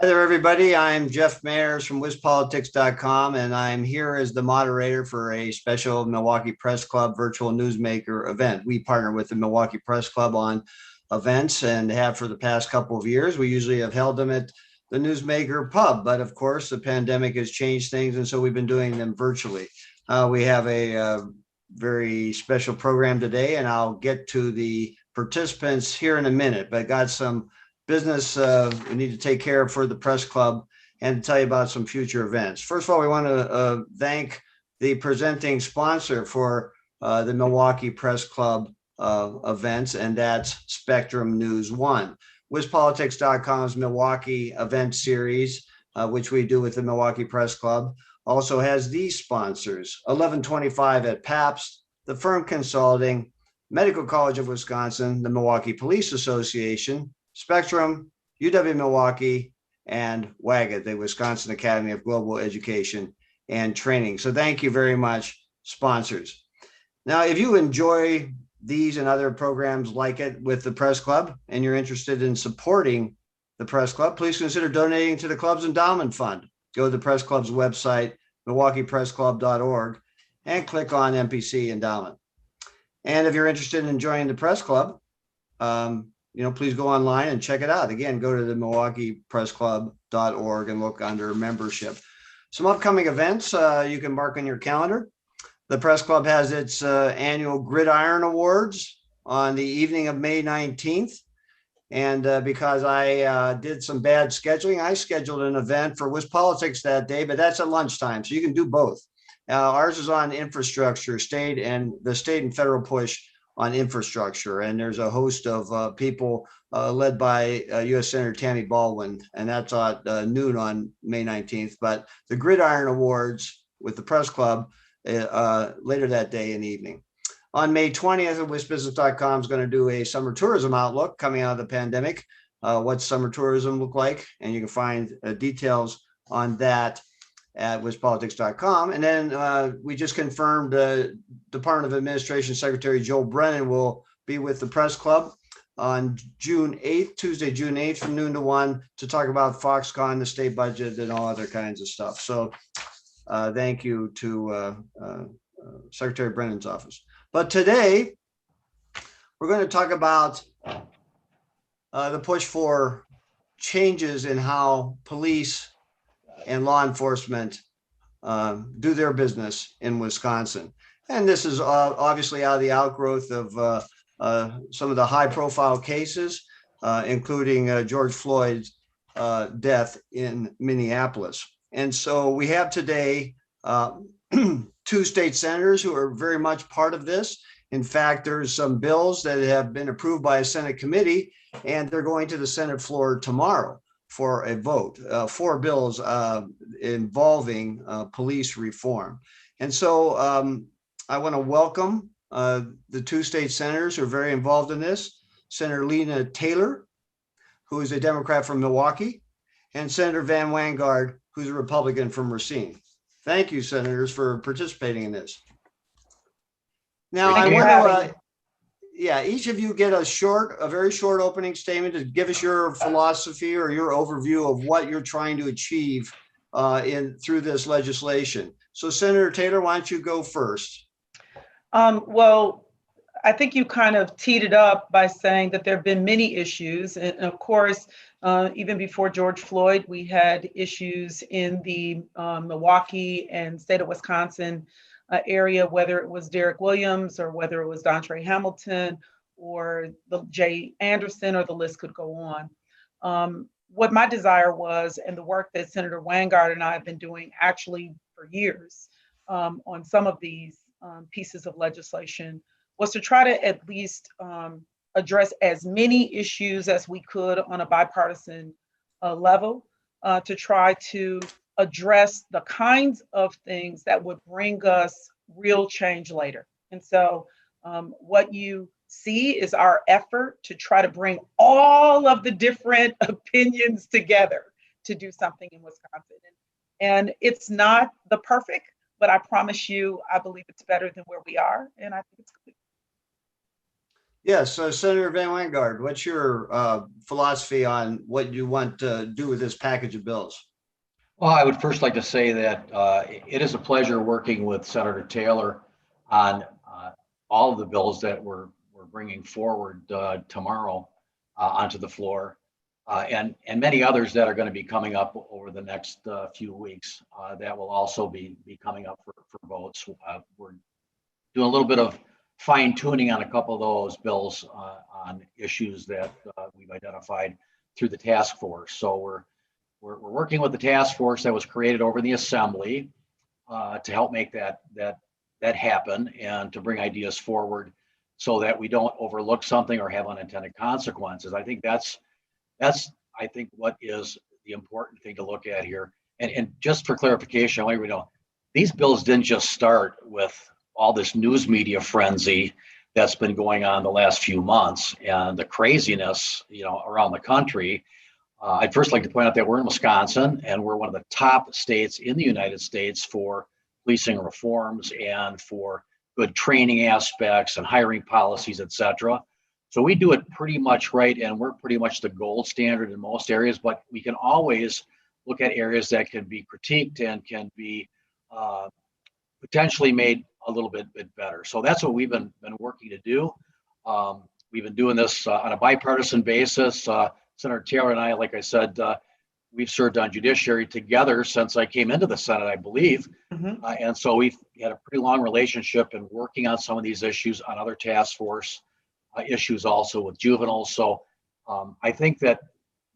Hi there, everybody. I'm Jeff Mayers from WizPolitics.com, and I'm here as the moderator for a special Milwaukee Press Club virtual Newsmaker event. We partner with the Milwaukee Press Club on events and have for the past couple of years. We usually have held them at the Newsmaker pub, but of course, the pandemic has changed things, and so we've been doing them virtually. We have a very special program today, and I'll get to the participants here in a minute, but got some business we need to take care of for the press club and tell you about some future events. First of all, we want to thank the presenting sponsor for the Milwaukee Press Club events, and that's Spectrum News One. WizPolitics.com's Milwaukee event series, which we do with the Milwaukee Press Club, also has these sponsors: 1125 at Pabst, the Firm Consulting, Medical College of Wisconsin, the Milwaukee Police Association, Spectrum, UW-Milwaukee, and Wanggaard, the Wisconsin Academy of Global Education and Training. So thank you very much, sponsors. Now, if you enjoy these and other programs like it with the Press Club, and you're interested in supporting the Press Club, please consider donating to the club's endowment fund. Go to the Press Club's website, MilwaukeePressClub.org, and click on MPC Endowment. And if you're interested in joining the Press Club, please go online and check it out. Again, go to the MilwaukeePressClub.org and look under membership. Some upcoming events you can mark on your calendar. The Press Club has its annual Gridiron Awards on the evening of May 19th. And because I did some bad scheduling, I scheduled an event for WizPolitics that day, but that's at lunchtime, so you can do both. Ours is on infrastructure, the state and federal push on infrastructure, and there's a host of people led by U.S. Senator Tammy Baldwin, and that's at noon on May 19th. But the Gridiron Awards with the Press Club later that day in the evening. On May 20th, WizBusiness.com is going to do a summer tourism outlook coming out of the pandemic. What's summer tourism look like? And you can find details on that at WizPolitics.com. And then we just confirmed Department of Administration Secretary Joel Brennan will be with the Press Club on June 8th, Tuesday, June 8th from noon to 1 to talk about Foxconn, the state budget, and all other kinds of stuff. So thank you to Secretary Brennan's office. But today, we're going to talk about the push for changes in how police and law enforcement do their business in Wisconsin. And this is obviously out of the outgrowth of some of the high-profile cases, including George Floyd's death in Minneapolis. And so we have today two state senators who are very much part of this. In fact, there's some bills that have been approved by a Senate committee, and they're going to the Senate floor tomorrow for a vote, 4 bills involving police reform. And so I want to welcome the two state senators who are very involved in this: Senator Lena Taylor, who is a Democrat from Milwaukee, and Senator Van Wanggaard, who's a Republican from Racine. Thank you, senators, for participating in this. Now, I want to, each of you get a very short opening statement to give us your philosophy or your overview of what you're trying to achieve through this legislation. So, Senator Taylor, why don't you go first? Well, I think you kind of teed it up by saying that there have been many issues. And of course, even before George Floyd, we had issues in the Milwaukee and state of Wisconsin area, whether it was Derek Williams or whether it was Dontre Hamilton or the Jay Anderson, or the list could go on. What my desire was, and the work that Senator Wanggaard and I have been doing actually for years on some of these pieces of legislation, was to try to at least address as many issues as we could on a bipartisan level, to try to address the kinds of things that would bring us real change later. And so what you see is our effort to try to bring all of the different opinions together to do something in Wisconsin. And it's not the perfect, but I promise you, I believe it's better than where we are. And I think it's good. Yes, so Senator Van Wanggaard, what's your philosophy on what you want to do with this package of bills? Well, I would first like to say that it is a pleasure working with Senator Taylor on all of the bills that we're bringing forward tomorrow onto the floor, and many others that are going to be coming up over the next few weeks that will also be coming up for votes. We're doing a little bit of fine tuning on a couple of those bills on issues that we've identified through the task force. So we're working with the task force that was created over the assembly to help make that happen and to bring ideas forward so that we don't overlook something or have unintended consequences. I think that's I think what is the important thing to look at here. And just for clarification, I want you to know these bills didn't just start with all this news media frenzy that's been going on the last few months and the craziness, around the country. I'd first like to point out that we're in Wisconsin and we're one of the top states in the United States for policing reforms and for good training aspects and hiring policies, et cetera. So we do it pretty much right, and we're pretty much the gold standard in most areas, but we can always look at areas that can be critiqued and can be potentially made a little bit better. So that's what we've been working to do. We've been doing this on a bipartisan basis. Senator Taylor and I, like I said, we've served on judiciary together since I came into the Senate, I believe. Mm-hmm. And so we've had a pretty long relationship and working on some of these issues on other task force issues also with juveniles. So I think that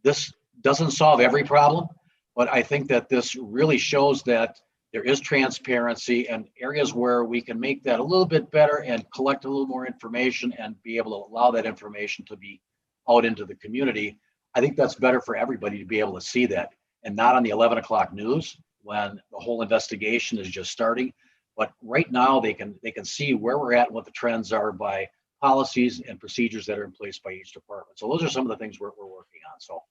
this doesn't solve every problem, but I think that this really shows that there is transparency and areas where we can make that a little bit better and collect a little more information and be able to allow that information to be out into the community. I think that's better for everybody to be able to see that and not on the 11 o'clock news when the whole investigation is just starting. But right now they can see where we're at and what the trends are by policies and procedures that are in place by each department. So those are some of the things we're working on. So.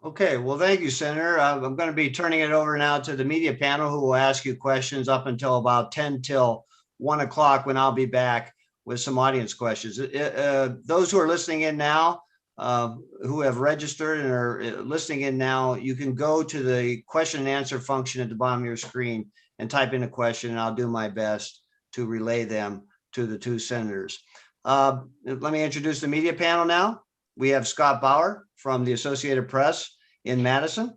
Okay, well, thank you, Senator. I'm going to be turning it over now to the media panel who will ask you questions up until about 10 till 1 o'clock when I'll be back with some audience questions. Those who are listening in now, who have registered and are listening in now, you can go to the question and answer function at the bottom of your screen and type in a question, and I'll do my best to relay them to the two senators. Let me introduce the media panel now. We have Scott Bauer from the Associated Press in Madison,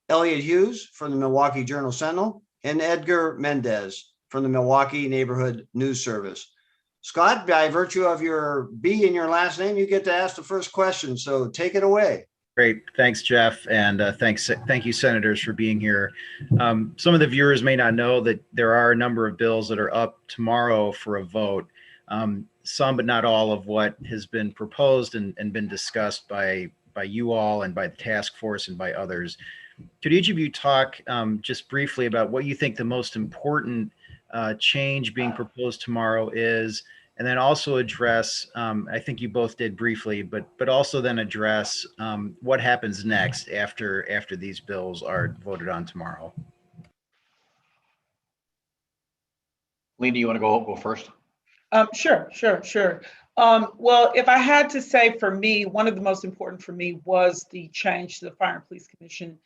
Elliot Hughes from the Milwaukee Journal-Sentinel, and Edgar Mendez from the Milwaukee Neighborhood News Service. Scott, by virtue of your B in your last name, you get to ask the first question, so take it away. Great. Thanks, Jeff. And thank you, senators, for being here. Some of the viewers may not know that there are a number of bills that are up tomorrow for a vote. Some, but not all of what has been proposed and been discussed by you all and by the task force and by others. Could each of you talk just briefly about what you think the most important change being proposed tomorrow is, and then also address, I think you both did briefly, but also then address what happens next after these bills are voted on tomorrow. Lena, you want to go first? Sure. Well, if I had to say for me, one of the most important for me was the change to the Fire and Police Commission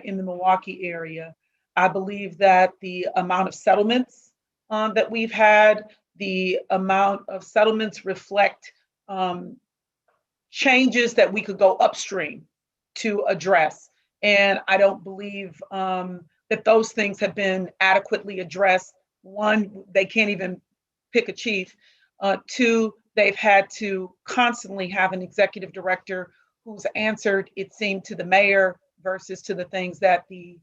in the Milwaukee area. I believe that the amount of settlements that we've had, the amount of settlements reflect changes that we could go upstream to address. And I don't believe that those things have been adequately addressed. One, they can't even pick a chief. Two, they've had to constantly have an executive director who's answered, it seemed, to the mayor versus to the things that the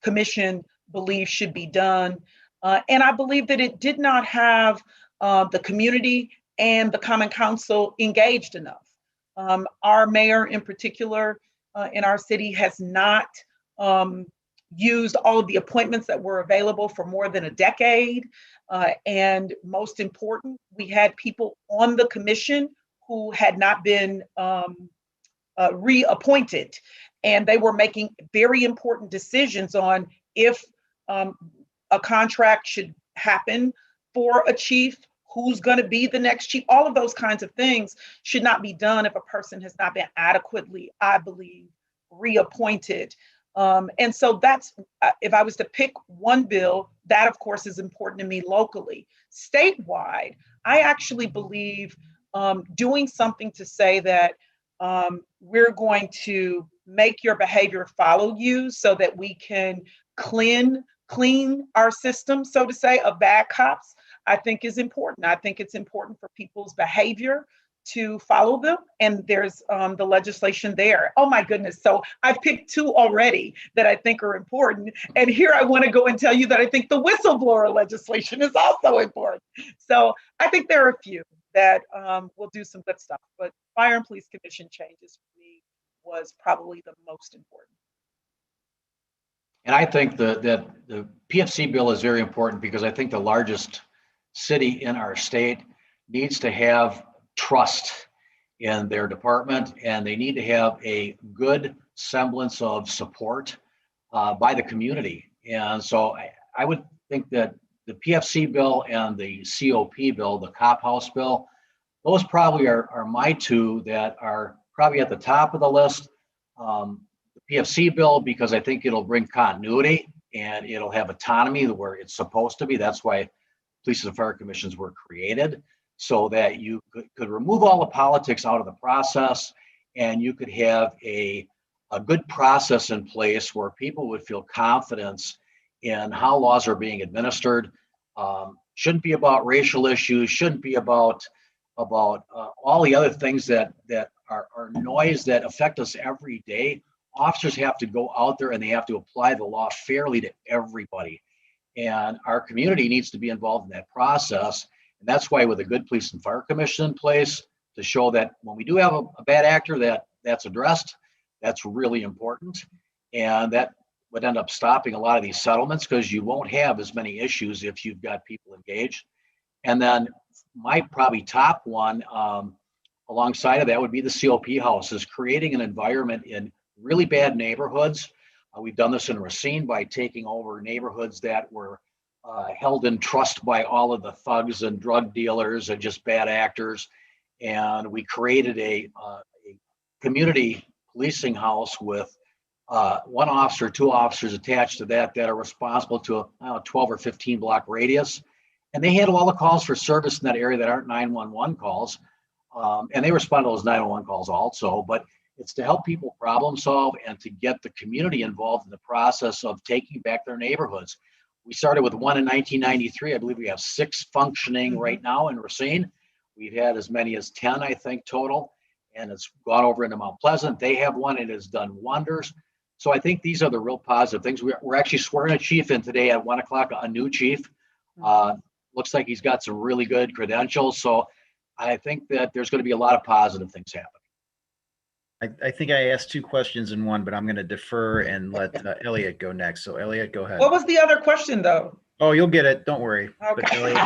commission believes should be done. And I believe that it did not have the community and the Common Council engaged enough. Our mayor in particular in our city has not used all of the appointments that were available for more than a decade. And most important, we had people on the commission who had not been reappointed. And they were making very important decisions on if a contract should happen for a chief, who's going to be the next chief. All of those kinds of things should not be done if a person has not been adequately, I believe, reappointed. And so that's, if I was to pick one bill, that of course is important to me locally. Statewide, I actually believe doing something to say that we're going to make your behavior follow you so that we can clean our system, so to say, of bad cops, I think is important. I think it's important for people's behavior to follow them. And there's the legislation there. Oh my goodness. So I've picked two already that I think are important. And here I want to go and tell you that I think the whistleblower legislation is also important. So I think there are a few that will do some good stuff, but Fire and Police Commission changes for me was probably the most important. And I think that the PFC bill is very important because I think the largest city in our state needs to have trust in their department, and they need to have a good semblance of support by the community. And so I would think that the PFC bill and the COP bill, the Cop House bill, those probably are my two that are probably at the top of the list. The PFC bill, because I think it'll bring continuity and it'll have autonomy where it's supposed to be. That's why police and fire commissions were created, so that you could remove all the politics out of the process and you could have a good process in place where people would feel confidence in how laws are being administered. Shouldn't be about racial issues, shouldn't be about all the other things that are noise that affect us every day. Officers have to go out there and they have to apply the law fairly to everybody. And our community needs to be involved in that process. And that's why with a good police and fire commission in place to show that when we do have a bad actor that's addressed, that's really important. And that would end up stopping a lot of these settlements because you won't have as many issues if you've got people engaged. And then my probably top one alongside of that would be the COP House, is creating an environment in really bad neighborhoods. We've done this in Racine by taking over neighborhoods that were held in trust by all of the thugs and drug dealers and just bad actors. And we created a community policing house with one officer, two officers attached to that are responsible to a 12 or 15 block radius. And they handle all the calls for service in that area that aren't 911 calls. And they respond to those 911 calls also, but it's to help people problem solve and to get the community involved in the process of taking back their neighborhoods. We started with one in 1993. I believe we have 6 functioning right now in Racine. We've had as many as 10, I think, total, and it's gone over into Mount Pleasant. They have one, and it has done wonders. So I think these are the real positive things. We're actually swearing a chief in today at 1 o'clock, a new chief. Looks like he's got some really good credentials. So I think that there's going to be a lot of positive things happening. I think I asked 2 questions in one, but I'm going to defer and let Elliot go next. So Elliot, go ahead. What was the other question though? Oh, you'll get it. Don't worry. Okay. But Elliot,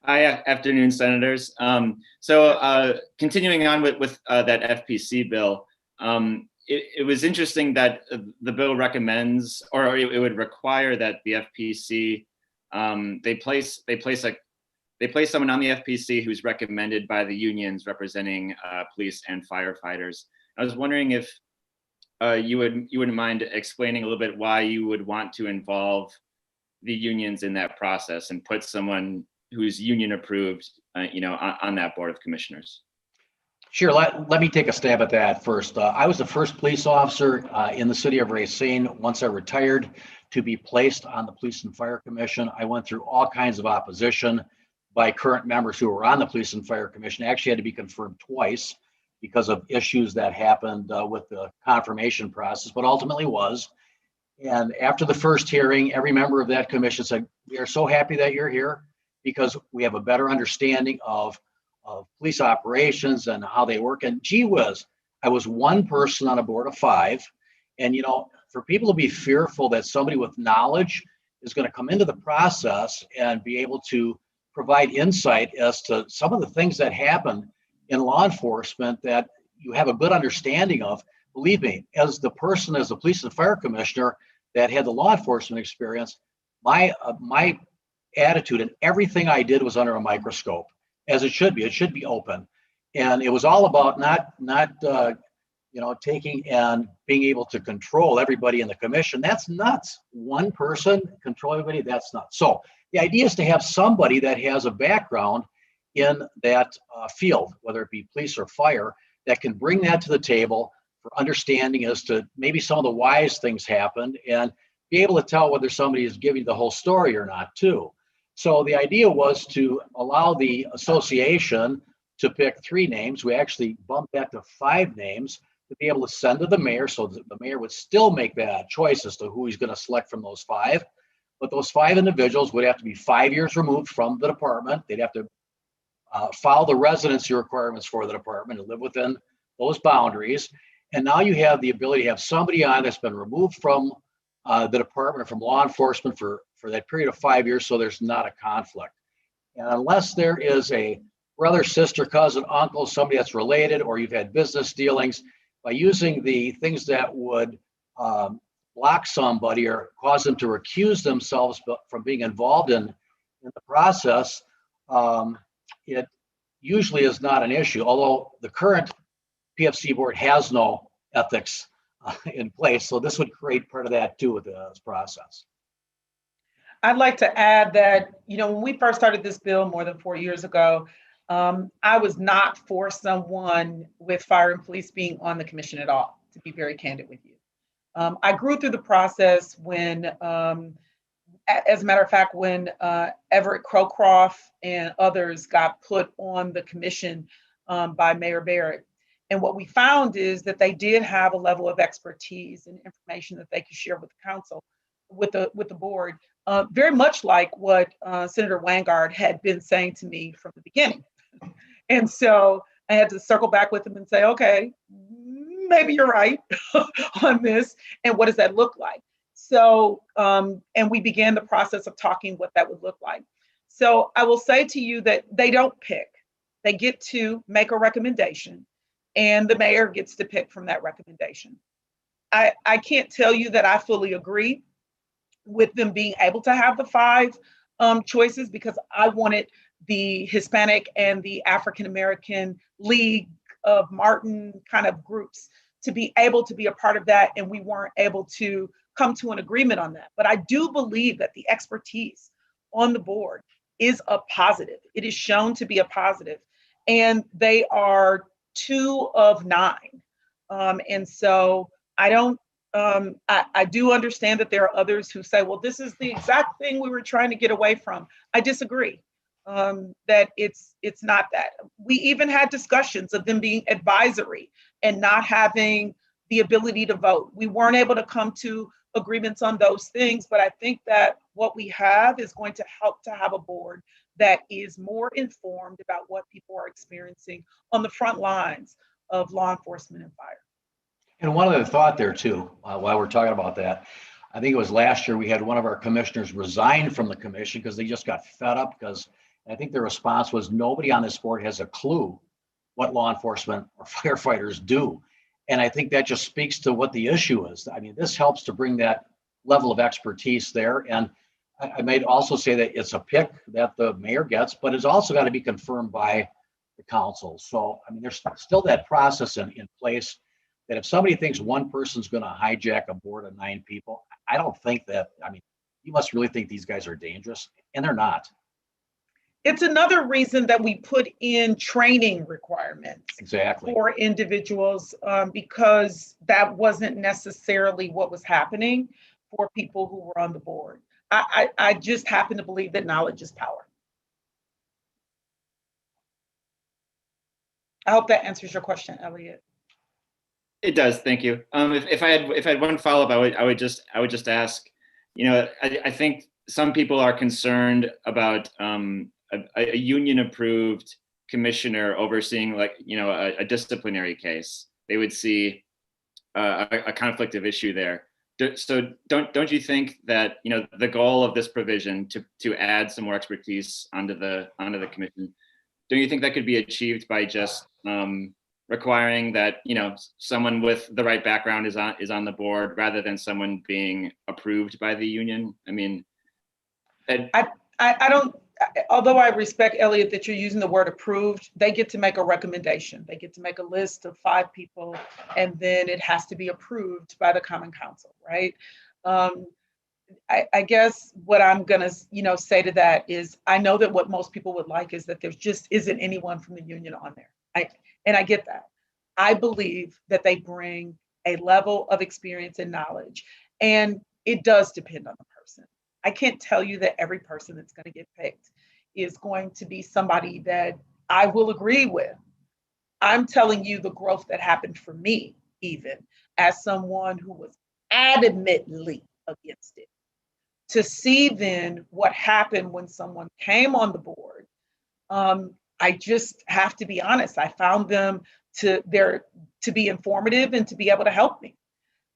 Hi, afternoon, senators. Continuing on with that FPC bill, it was interesting that the bill recommends, or it would require that the FPC they place someone on the FPC who's recommended by the unions representing police and firefighters. I was wondering if you wouldn't mind explaining a little bit why you would want to involve the unions in that process and put someone who's union approved, on that board of commissioners. Sure, let me take a stab at that first. I was the first police officer in the city of Racine once I retired to be placed on the Police and Fire Commission. I went through all kinds of opposition by current members who were on the Police and Fire Commission. Actually had to be confirmed twice because of issues that happened with the confirmation process, but ultimately was. And after the first hearing, every member of that commission said, "We are so happy that you're here because we have a better understanding of police operations and how they work." And gee whiz, I was one person on a board of 5. And, for people to be fearful that somebody with knowledge is going to come into the process and be able to provide insight as to some of the things that happen in law enforcement that you have a good understanding of. Believe me, as the police and fire commissioner that had the law enforcement experience, my attitude, and everything I did was under a microscope, as it should be. It should be open, and it was all about not taking and being able to control everybody in the commission. That's nuts. One person control everybody. That's nuts. So the idea is to have somebody that has a background in that field, whether it be police or fire, that can bring that to the table for understanding as to maybe some of the whys things happened, and be able to tell whether somebody is giving the whole story or not too. So the idea was to allow the association to pick 3 names. We actually bumped that to 5 names to be able to send to the mayor, so that the mayor would still make that choice as to who he's going to select from those 5. But those 5 individuals would have to be 5 years removed from the department. They'd have to follow the residency requirements for the department and live within those boundaries. And now you have the ability to have somebody on that's been removed from the department or from law enforcement for that period of 5 years, so there's not a conflict. And unless there is a brother, sister, cousin, uncle, somebody that's related, or you've had business dealings, by using the things that would block somebody or cause them to recuse themselves from being involved in the process, it usually is not an issue, although the current PFC board has no ethics in place. So this would create part of that too with this process. I'd like to add that, when we first started this bill more than 4 years ago, I was not for someone with fire and police being on the commission at all, to be very candid with you. I grew through the process when, as a matter of fact, when Everett Crowcroft and others got put on the commission by Mayor Barrett. And what we found is that they did have a level of expertise and information that they could share with the council, with the board, very much like what Senator Wanggaard had been saying to me from the beginning. And so I had to circle back with him and say, okay, maybe you're right on this. And what does that look like? So, and we began the process of talking what that would look like. So I will say to you that they don't pick. They get to make a recommendation, and the mayor gets to pick from that recommendation. I can't tell you that I fully agree with them being able to have the 5 choices, because I wanted the Hispanic and the African American League of Martin kind of groups to be able to be a part of that, and we weren't able to come to an agreement on that. But I do believe that the expertise on the board is a positive. It is shown to be a positive, and they are 2 of 9. And so I don't, I do understand that there are others who say, well, this is the exact thing we were trying to get away from. I disagree, that it's not that. We even had discussions of them being advisory and not having the ability to vote. We weren't able to come to agreements on those things, but I think that what we have is going to help to have a board that is more informed about what people are experiencing on the front lines of law enforcement and fire. And one other thought there too, while we're talking about that, I think it was last year we had one of our commissioners resign from the commission because they just got fed up, because I think their response was nobody on this board has a clue what law enforcement or firefighters do. And I think that just speaks to what the issue is. I mean, this helps to bring that level of expertise there. And I may also say that it's a pick that the mayor gets, but it's also got to be confirmed by the council. So, I mean, there's still that process in place that if somebody thinks one person's going to hijack a board of 9 people, I don't think that, I mean, you must really think these guys are dangerous, and they're not. It's another reason that we put in training requirements Exactly for individuals, because that wasn't necessarily what was happening for people who were on the board. I just happen to believe that knowledge is power. I hope that answers your question, Elliot. It does. Thank you. If I had one follow-up, I would just ask, I think some people are concerned about a union-approved commissioner overseeing, like, a disciplinary case. They would see a conflict of issue there. So don't you think that the goal of this provision to add some more expertise onto the commission, don't you think that could be achieved by just requiring that someone with the right background is on the board rather than someone being approved by the union? I mean, I I don't, although I respect, Elliot, that you're using the word approved, they get to make a recommendation. They get to make a list of 5 people, and then it has to be approved by the Common Council, right? I guess what I'm gonna, say to that is, I know that what most people would like is that there just isn't anyone from the union on there. And I get that. I believe that they bring a level of experience and knowledge, and it does depend on the person. I can't tell you that every person that's going to get picked is going to be somebody that I will agree with. I'm telling you the growth that happened for me, even as someone who was adamantly against it. To see then what happened when someone came on the board, I just have to be honest. I found them to be informative and to be able to help me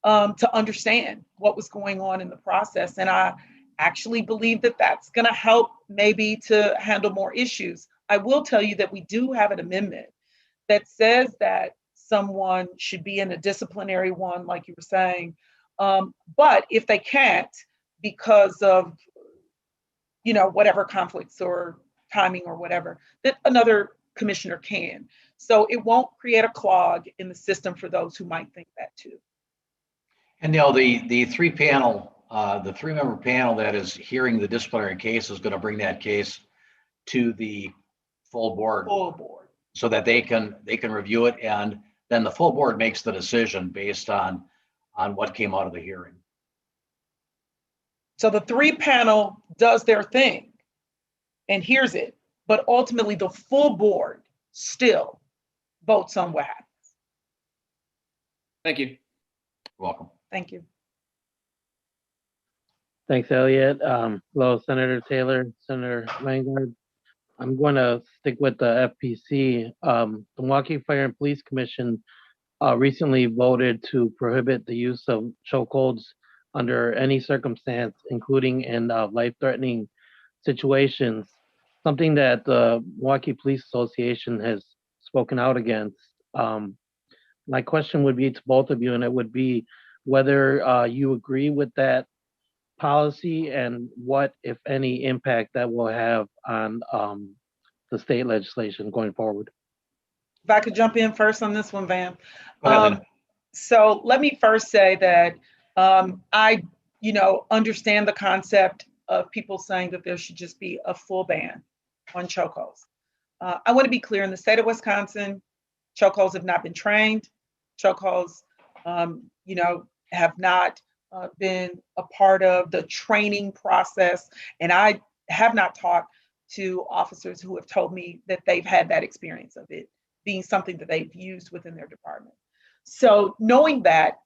to understand what was going on in the process. And I actually believe that that's going to help maybe to handle more issues. I will tell you that we do have an amendment that says that someone should be in a disciplinary one, like you were saying. But if they can't, because of, whatever conflicts or timing or whatever, that another commissioner can. So it won't create a clog in the system for those who might think that too. And the 3-member panel that is hearing the disciplinary case is going to bring that case to the full board. Full board. So that they can review it, and then the full board makes the decision based on what came out of the hearing. So the 3 panel does their thing and hears it, but ultimately the full board still votes on what happens. Thank you. You're welcome. Thank you. Thanks, Elliot. Hello, Senator Taylor, Senator Wanggaard. I'm going to stick with the FPC. The Milwaukee Fire and Police Commission recently voted to prohibit the use of chokeholds under any circumstance, including in life-threatening situations, something that the Milwaukee Police Association has spoken out against. My question would be to both of you, and it would be whether you agree with that policy and what, if any, impact that will have on the state legislation going forward. If I could jump in first on this one, Van. Go ahead, Lena. So let me first say that I, understand the concept of people saying that there should just be a full ban on chokeholds. I want to be clear, in the state of Wisconsin, chokeholds have not been trained. Chokeholds, have not been a part of the training process. And I have not talked to officers who have told me that they've had that experience of it being something that they've used within their department. So knowing that,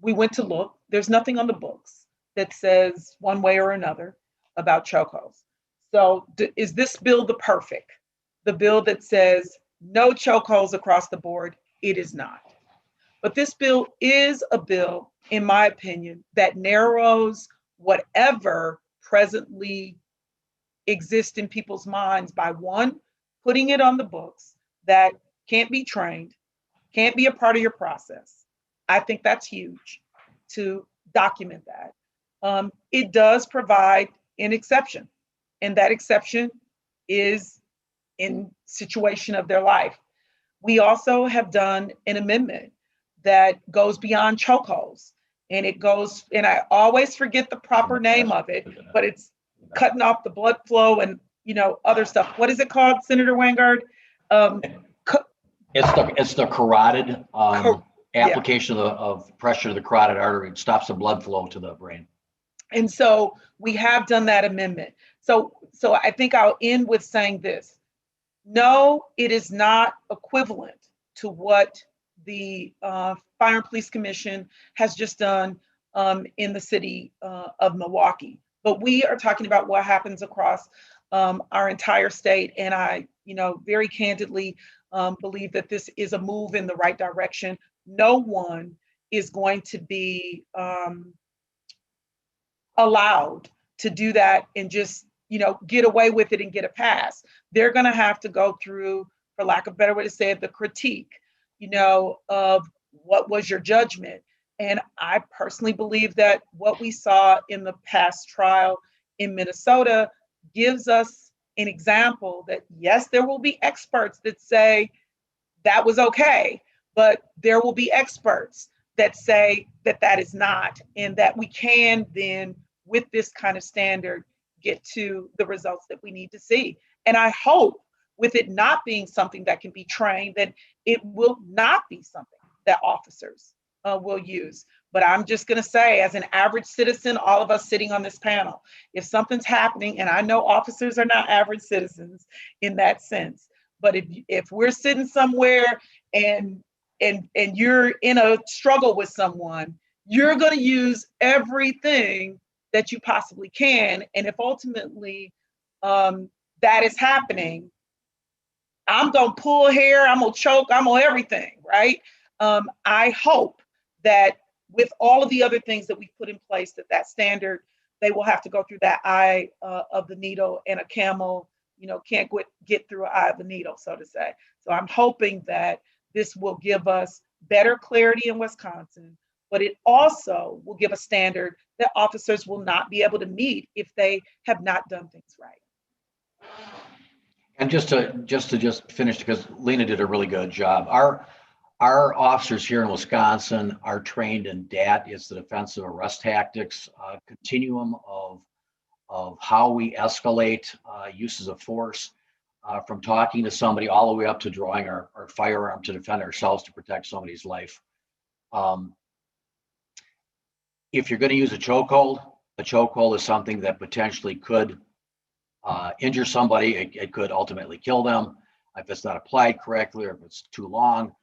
we went to look. There's nothing on the books that says one way or another about chokeholds. So is this bill the bill that says no chokeholds across the board? It is not. But this bill is a bill, in my opinion, that narrows whatever presently exists in people's minds by, one, putting it on the books that can't be trained, can't be a part of your process. I think that's huge to document that. It does provide an exception, and that exception is in situation of their life. We also have done an amendment that goes beyond chokeholds, and it goes, and I always forget the proper name of it, but it's cutting off the blood flow and other stuff. What is it called, Senator Wanggaard? It's the carotid application of pressure to the carotid artery. It stops the blood flow to the brain. And so we have done that amendment. So I think I'll end with saying this. No, it is not equivalent to what the Fire and Police Commission has just done in the city of Milwaukee. But we are talking about what happens across our entire state. And I, very candidly believe that this is a move in the right direction. No one is going to be allowed to do that and just, get away with it and get a pass. They're going to have to go through, for lack of a better way to say it, the critique, of what was your judgment. And I personally believe that what we saw in the past trial in Minnesota, gives us an example that, yes, there will be experts that say that was okay, but there will be experts that say that that is not, and that we can then, with this kind of standard, get to the results that we need to see. And I hope, with it not being something that can be trained, that it will not be something that officers will use. But I'm just going to say, as an average citizen, all of us sitting on this panel, if something's happening, and I know officers are not average citizens in that sense, but if we're sitting somewhere and you're in a struggle with someone, you're going to use everything that you possibly can. And if ultimately that is happening, I'm going to pull hair, I'm going to choke, I'm going to everything, right? I hope that with all of the other things that we put in place, that standard, they will have to go through that eye of the needle, and a camel, can't get through an eye of the needle, so to say. So I'm hoping that this will give us better clarity in Wisconsin, but it also will give a standard that officers will not be able to meet if they have not done things right. And just to finish, because Lena did a really good job. Our officers here in Wisconsin are trained in DAT. It's the defensive arrest tactics continuum of how we escalate uses of force, from talking to somebody all the way up to drawing our firearm to defend ourselves, to protect somebody's life. If you're going to use a chokehold is something that potentially could injure somebody. It could ultimately kill them if it's not applied correctly, or if it's too long.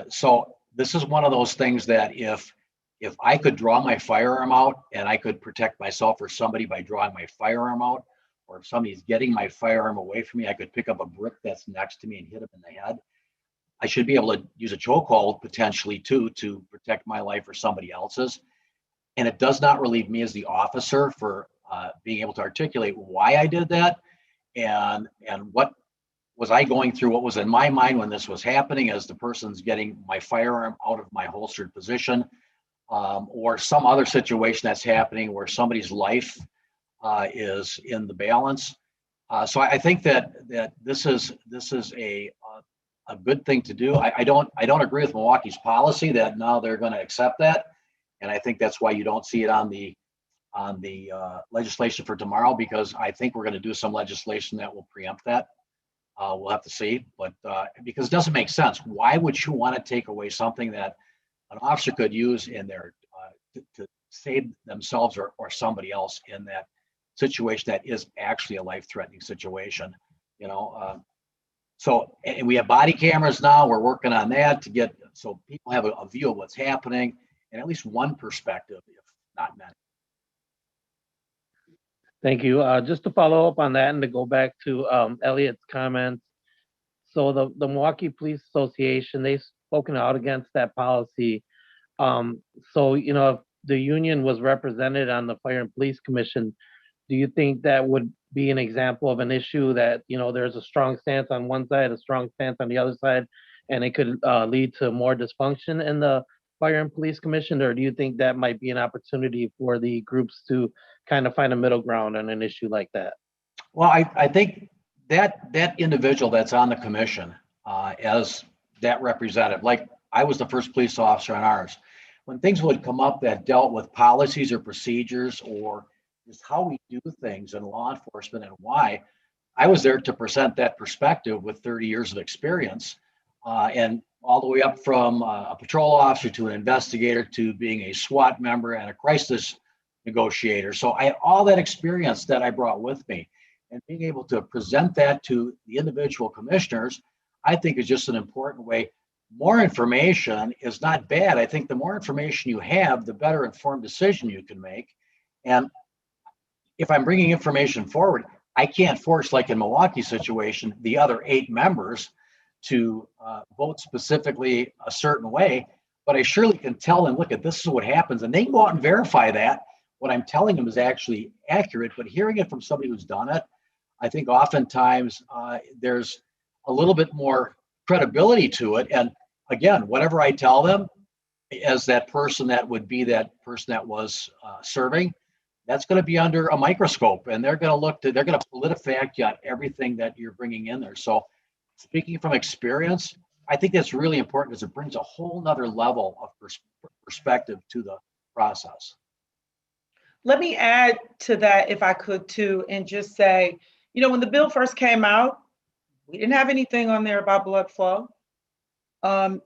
So this is one of those things that if I could draw my firearm out and I could protect myself or somebody by drawing my firearm out, or if somebody's getting my firearm away from me, I could pick up a brick that's next to me and hit them in the head. I should be able to use a chokehold potentially too, to protect my life or somebody else's. And it does not relieve me as the officer for being able to articulate why I did that, and what was I going through, what was in my mind when this was happening, as the person's getting my firearm out of my holstered position, or some other situation that's happening where somebody's life is in the balance. So I think that this is a good thing to do. I don't agree with Milwaukee's policy that now they're going to accept that, and I think that's why you don't see it on the legislation for tomorrow, because I think we're going to do some legislation that will preempt that. We'll have to see, but because it doesn't make sense. Why would you want to take away something that an officer could use in their to save themselves or somebody else in that situation that is actually a life-threatening situation? So, and we have body cameras now. We're working on that to get so people have a view of what's happening and at least one perspective, if not many. Thank you. Just to follow up on that and to go back to Elliot's comments. So the Milwaukee Police Association, they've spoken out against that policy. So, if the union was represented on the Fire and Police Commission, do you think that would be an example of an issue that, there's a strong stance on one side, a strong stance on the other side, and it could lead to more dysfunction in the Fire and Police Commission? Or do you think that might be an opportunity for the groups to kind of find a middle ground on an issue like that? Well, I think that individual that's on the commission as that representative, like I was the first police officer on ours, when things would come up that dealt with policies or procedures or just how we do things in law enforcement and why, I was there to present that perspective with 30 years of experience, and all the way up from a patrol officer to an investigator to being a SWAT member and a crisis negotiator. So I had all that experience that I brought with me, and being able to present that to the individual commissioners, I think is just an important way. More information is not bad. I think the more information you have, the better informed decision you can make. And if I'm bringing information forward, I can't force, like in Milwaukee's situation, the other 8 members to vote specifically a certain way, but I surely can tell them, look, this is what happens, and they can go out and verify that what I'm telling them is actually accurate. But hearing it from somebody who's done it, I think oftentimes there's a little bit more credibility to it. And again, whatever I tell them, as that person that would be that person that was serving, that's going to be under a microscope, and they're going to politifact you on everything that you're bringing in there. So speaking from experience, I think that's really important because it brings a whole nother level of perspective to the process. Let me add to that, if I could too, and just say, when the bill first came out, we didn't have anything on there about blood flow.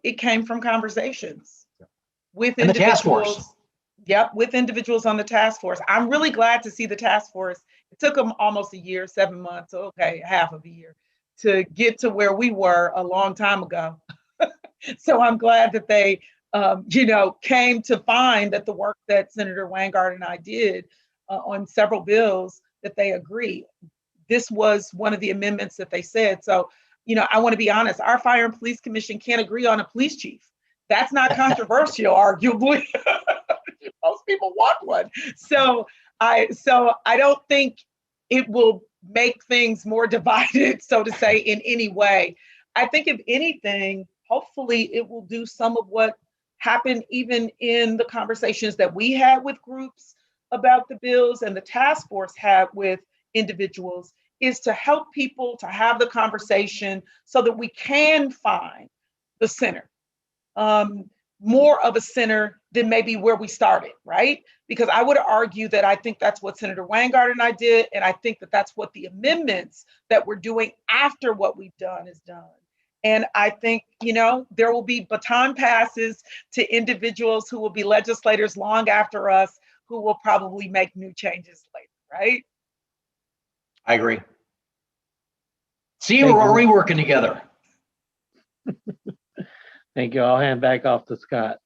It came from conversations with and the task force. individuals. Yep, with individuals on the task force. I'm really glad to see the task force. It took them almost a year, 7 months, okay, half of a year, to get to where we were a long time ago. So I'm glad that they, came to find that the work that Senator Wanggaard and I did on several bills, that they agree. This was one of the amendments that they said. So, I want to be honest, our Fire and Police Commission can't agree on a police chief. That's not controversial, arguably. Most people want one. So I don't think it will make things more divided, so to say, in any way. I think if anything, hopefully it will do some of what happened even in the conversations that we had with groups about the bills and the task force had with individuals, is to help people to have the conversation so that we can find the center. More of a center than maybe where we started, right? Because I would argue that I think that's what Senator Wanggaard and I did, and I think that that's what the amendments that we're doing after what we've done is done. And I think, there will be baton passes to individuals who will be legislators long after us, who will probably make new changes later, right? I agree. See, we're already working together. Thank you. I'll hand back off to Scott.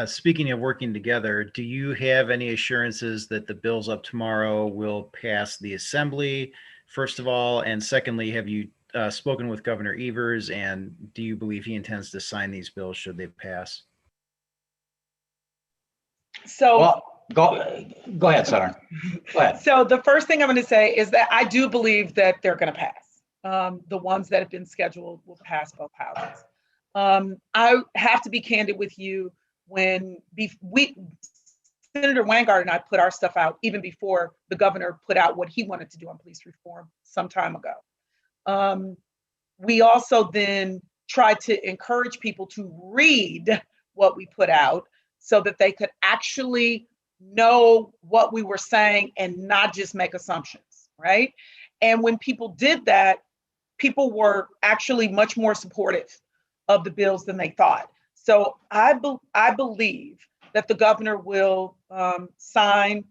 Speaking of working together, do you have any assurances that the bills up tomorrow will pass the Assembly, first of all? And secondly, have you spoken with Governor Evers, and do you believe he intends to sign these bills should they pass? So, well, go ahead, Senator. Go ahead. So the first thing I'm going to say is that I do believe that they're going to pass. The ones that have been scheduled will pass both houses. I have to be candid with you. When Senator Wanggaard and I put our stuff out even before the governor put out what he wanted to do on police reform some time ago. We also then tried to encourage people to read what we put out so that they could actually know what we were saying and not just make assumptions, right? And when people did that, people were actually much more supportive of the bills than they thought. So I believe that the governor will sign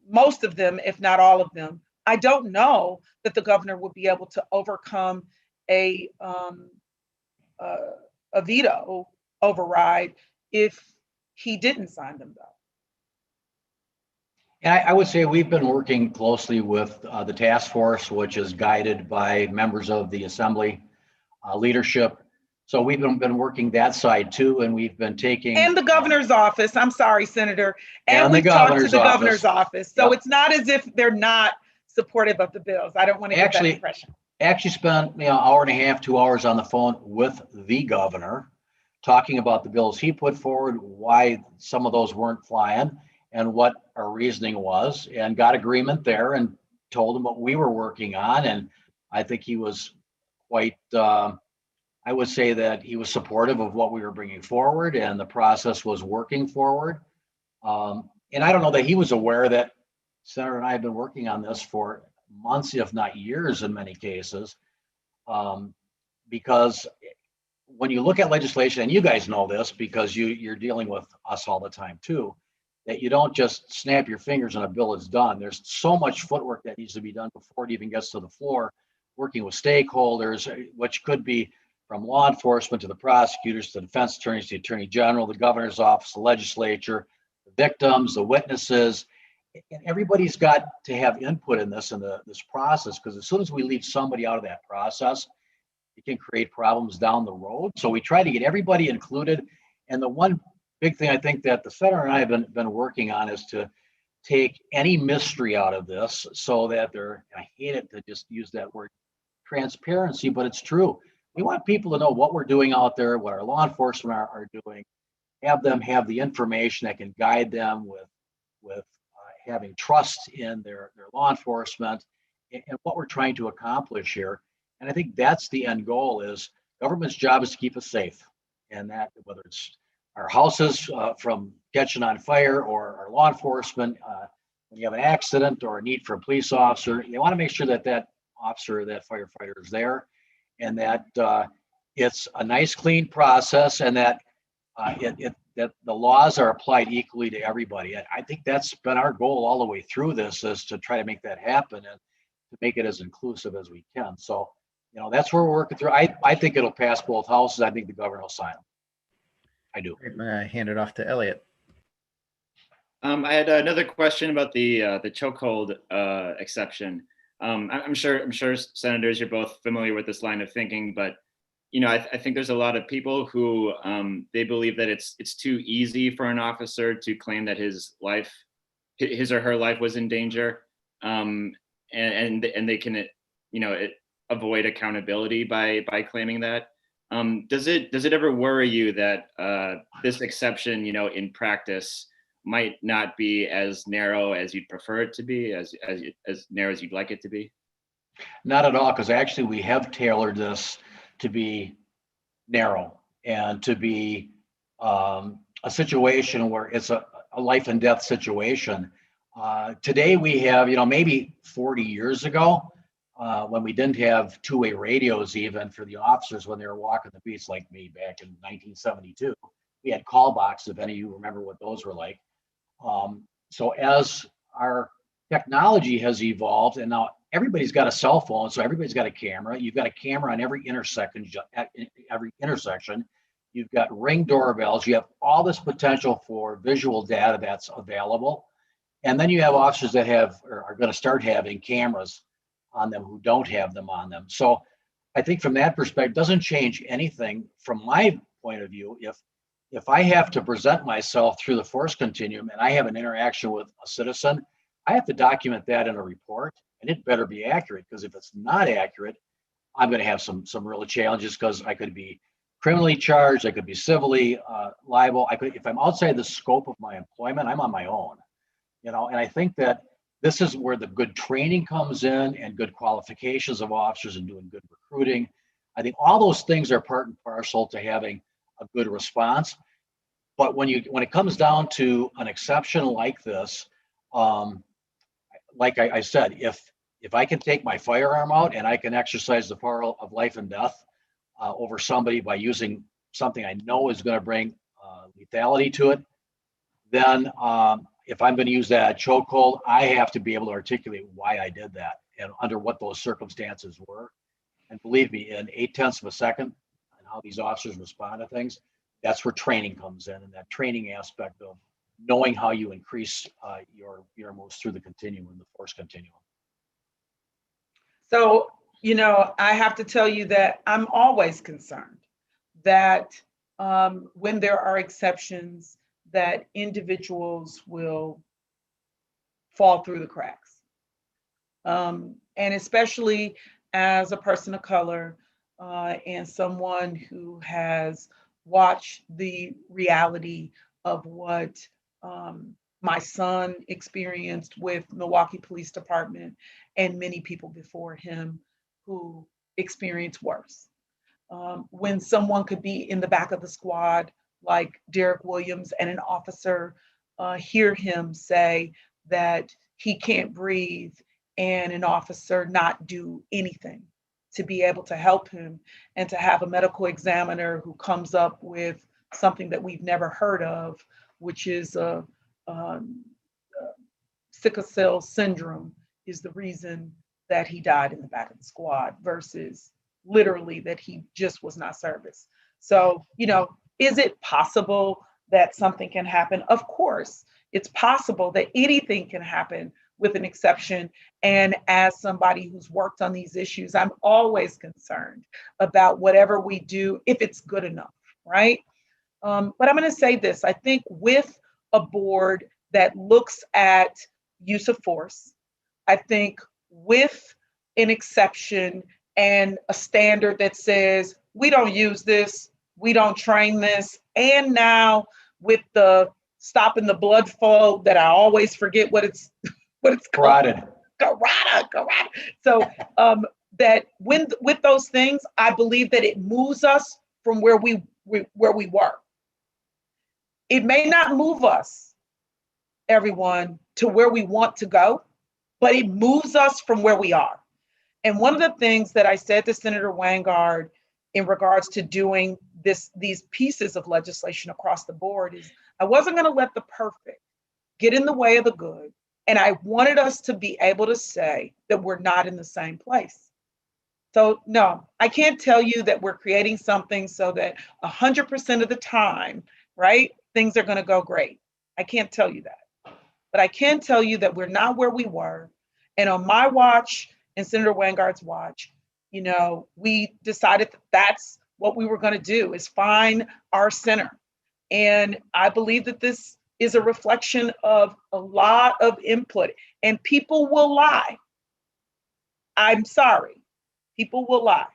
most of them, if not all of them. I don't know that the governor would be able to overcome a veto override if he didn't sign them, though. And I would say we've been working closely with the task force, which is guided by members of the Assembly leadership. So we've been working that side too, and we've been taking— And the governor's office, I'm sorry, Senator. And we've talked to the governor's office. So It's not as if they're not supportive of the bills. I don't want to get that impression. Actually spent an hour and a half, 2 hours on the phone with the governor, talking about the bills he put forward, why some of those weren't flying, and what our reasoning was, and got agreement there, and told him what we were working on. And I think he was quite, I would say that he was supportive of what we were bringing forward, and the process was working forward. And I don't know that he was aware that Senator and I have been working on this for months, if not years in many cases, because when you look at legislation, and you guys know this because you're dealing with us all the time too, that you don't just snap your fingers and a bill is done. There's so much footwork that needs to be done before it even gets to the floor, working with stakeholders, which could be from law enforcement to the prosecutors, to the defense attorneys, the attorney general, the governor's office, the legislature, the victims, the witnesses, and everybody's got to have input in this this process, because as soon as we leave somebody out of that process, it can create problems down the road. So we try to get everybody included. And the one big thing I think that the senator and I have been working on is to take any mystery out of this, so that I hate it to just use that word transparency, but it's true. We want people to know what we're doing out there, what our law enforcement are doing, have them have the information that can guide them with with having trust in their law enforcement and what we're trying to accomplish here. And I think that's the end goal is government's job is to keep us safe. And that whether it's our houses from catching on fire or our law enforcement, when you have an accident or a need for a police officer, you want to make sure that that officer, that firefighter is there and that it's a nice, clean process and that that the laws are applied equally to everybody. And I think that's been our goal all the way through this is to try to make that happen and to make it as inclusive as we can. So, you know, that's where we're working through. I think it'll pass both houses. I think the governor will sign them. I do. I'm gonna hand it off to Elliot. I had another question about the chokehold exception. I'm sure senators, you're both familiar with this line of thinking, but you know, I think there's a lot of people who they believe that it's too easy for an officer to claim that his or her life was in danger, and they can, you know, avoid accountability by claiming that. Does it ever worry you that this exception, you know, in practice might not be as narrow as you'd prefer it to be, as narrow as you'd like it to be? Not at all, because actually we have tailored this to be narrow and to be a situation where it's a life and death situation. Today we have, you know, maybe 40 years ago, when we didn't have two-way radios even for the officers when they were walking the beats like me back in 1972, we had call boxes, if any of you remember what those were like. So as our technology has evolved and now everybody's got a cell phone, so everybody's got a camera. You've got a camera on every intersection. You've got Ring doorbells. You have all this potential for visual data that's available. And then you have officers that have or are going to start having cameras on them who don't have them on them. So I think from that perspective, it doesn't change anything from my point of view. If I have to present myself through the force continuum and I have an interaction with a citizen, I have to document that in a report. And it better be accurate, because if it's not accurate, I'm going to have some real challenges, because I could be criminally charged, I could be civilly liable. If I'm outside the scope of my employment, I'm on my own. You know, and I think that this is where the good training comes in and good qualifications of officers and doing good recruiting. I think all those things are part and parcel to having a good response. But when it comes down to an exception like this, like I said, if I can take my firearm out and I can exercise the power of life and death over somebody by using something I know is going to bring lethality to it, then if I'm going to use that chokehold, I have to be able to articulate why I did that and under what those circumstances were. And believe me, in 0.8 of a second and how these officers respond to things, that's where training comes in, and that training aspect of knowing how you increase your moves through the continuum, the force continuum. So, you know, I have to tell you that I'm always concerned that when there are exceptions, that individuals will fall through the cracks. And especially as a person of color and someone who has watched the reality of what my son experienced with Milwaukee Police Department and many people before him who experienced worse. When someone could be in the back of the squad, like Derek Williams, and an officer hear him say that he can't breathe and an officer not do anything to be able to help him, and to have a medical examiner who comes up with something that we've never heard of, which is sickle cell syndrome is the reason that he died in the back of the squad, versus literally that he just was not serviced. So, you know, is it possible that something can happen? Of course, it's possible that anything can happen with an exception. And as somebody who's worked on these issues, I'm always concerned about whatever we do, if it's good enough, right? But I'm going to say this. I think with a board that looks at use of force, I think with an exception and a standard that says, we don't use this, we don't train this, and now with the stopping the blood flow that I always forget what it's called. Carotid. So that with those things, I believe that it moves us from where we were. It may not move us, everyone, to where we want to go, but it moves us from where we are. And one of the things that I said to Senator Wanggaard in regards to doing these pieces of legislation across the board is I wasn't going to let the perfect get in the way of the good. And I wanted us to be able to say that we're not in the same place. So no, I can't tell you that we're creating something so that 100% of the time, right, things are going to go great. I can't tell you that. But I can tell you that we're not where we were. And on my watch and Senator Wanggaard's watch, you know, we decided that that's what we were going to do, is find our center. And I believe that this is a reflection of a lot of input, and people will lie. I'm sorry, people will lie.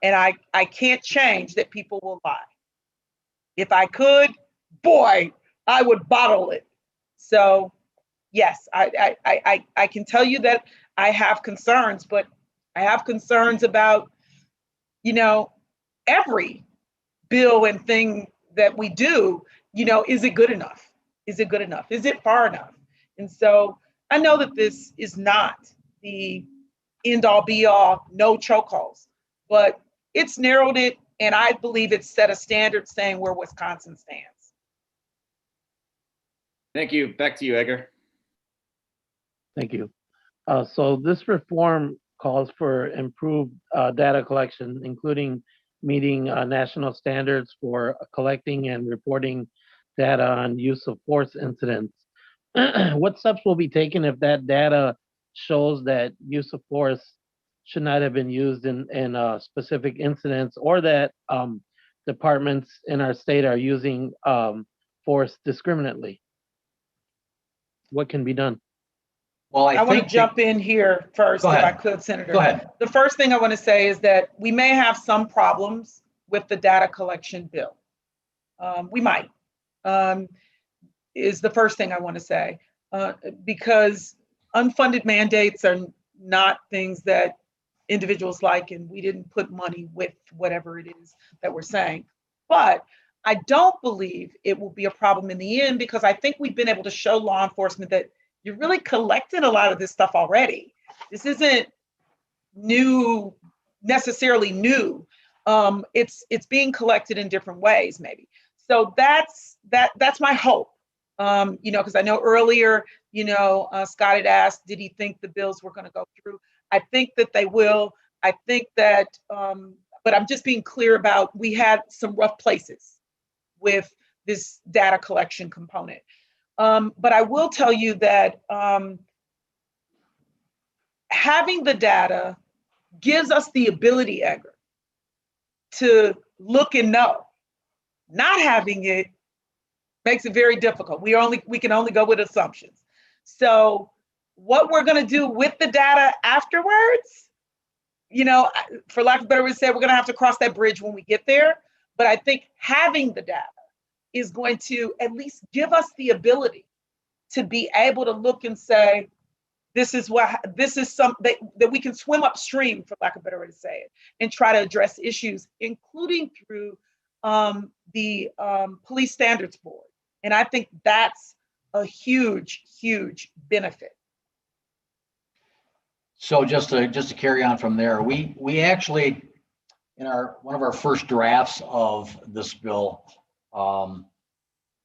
And I can't change that people will lie. If I could, boy, I would bottle it. So yes, I can tell you that I have concerns, but I have concerns about, you know, every bill and thing that we do, you know, is it good enough? Is it good enough? Is it far enough? And so I know that this is not the end all be all, no chokeholds, but it's narrowed it. And I believe it's set a standard saying where Wisconsin stands. Thank you. Back to you, Edgar. Thank you. So this reform calls for improved data collection, including meeting national standards for collecting and reporting data on use of force incidents. What steps will be taken if that data shows that use of force should not have been used in specific incidents, or that departments in our state are using force discriminately? What can be done? Well, I want to jump in here first, if I could, Senator. Go ahead. The first thing I want to say is that we may have some problems with the data collection bill. We might, is the first thing I want to say, because unfunded mandates are not things that individuals like, and we didn't put money with whatever it is that we're saying. But I don't believe it will be a problem in the end, because I think we've been able to show law enforcement that you're really collecting a lot of this stuff already. This isn't new, necessarily new. It's being collected in different ways, maybe. So that's my hope. You know, because I know earlier, you know, Scott had asked, did he think the bills were going to go through? I think that they will. I think that, but I'm just being clear about, we had some rough places with this data collection component. But I will tell you that having the data gives us the ability, Edgar, to look and know. Not having it makes it very difficult. We can only go with assumptions. So what we're going to do with the data afterwards, you know, for lack of a better word to say, we're going to have to cross that bridge when we get there. But I think having the data is going to at least give us the ability to be able to look and say, this is something that we can swim upstream, for lack of a better way to say it, and try to address issues, including through the Police Standards Board. And I think that's a huge, huge benefit. So just to carry on from there, we actually, in one of our first drafts of this bill,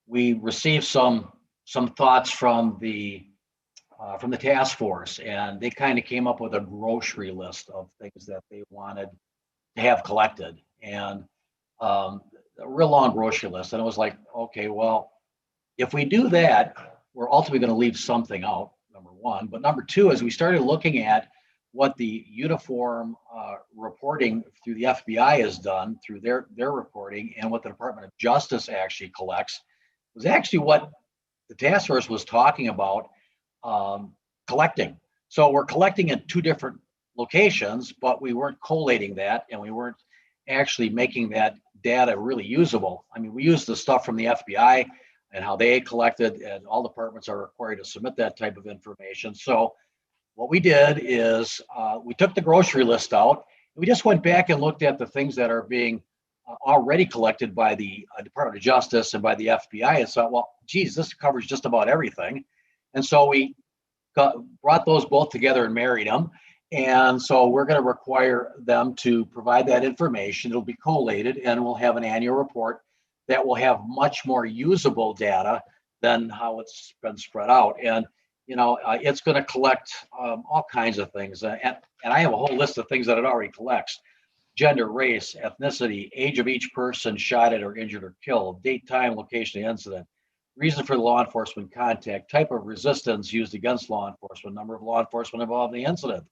we received some thoughts from the task force, and they kind of came up with a grocery list of things that they wanted to have collected, and a real long grocery list. And it was like, okay, well, if we do that, we're ultimately going to leave something out, number one. But number two, as we started looking at what the uniform reporting through the FBI has done through their reporting, and what the Department of Justice actually collects, was actually what the task force was talking about collecting. So we're collecting in two different locations, but we weren't collating that, and we weren't actually making that data really usable. I mean, we use the stuff from the FBI and how they collected, and all departments are required to submit that type of information. So what we did is we took the grocery list out. We just went back and looked at the things that are being already collected by the Department of Justice and by the FBI, and thought, well, geez, this covers just about everything. And so we brought those both together and married them. And so we're going to require them to provide that information. It'll be collated, and we'll have an annual report that will have much more usable data than how it's been spread out. And it's going to collect all kinds of things. And I have a whole list of things that it already collects: gender, race, ethnicity, age of each person shot at or injured or killed, date, time, location of the incident, reason for the law enforcement contact, type of resistance used against law enforcement, number of law enforcement involved in the incident,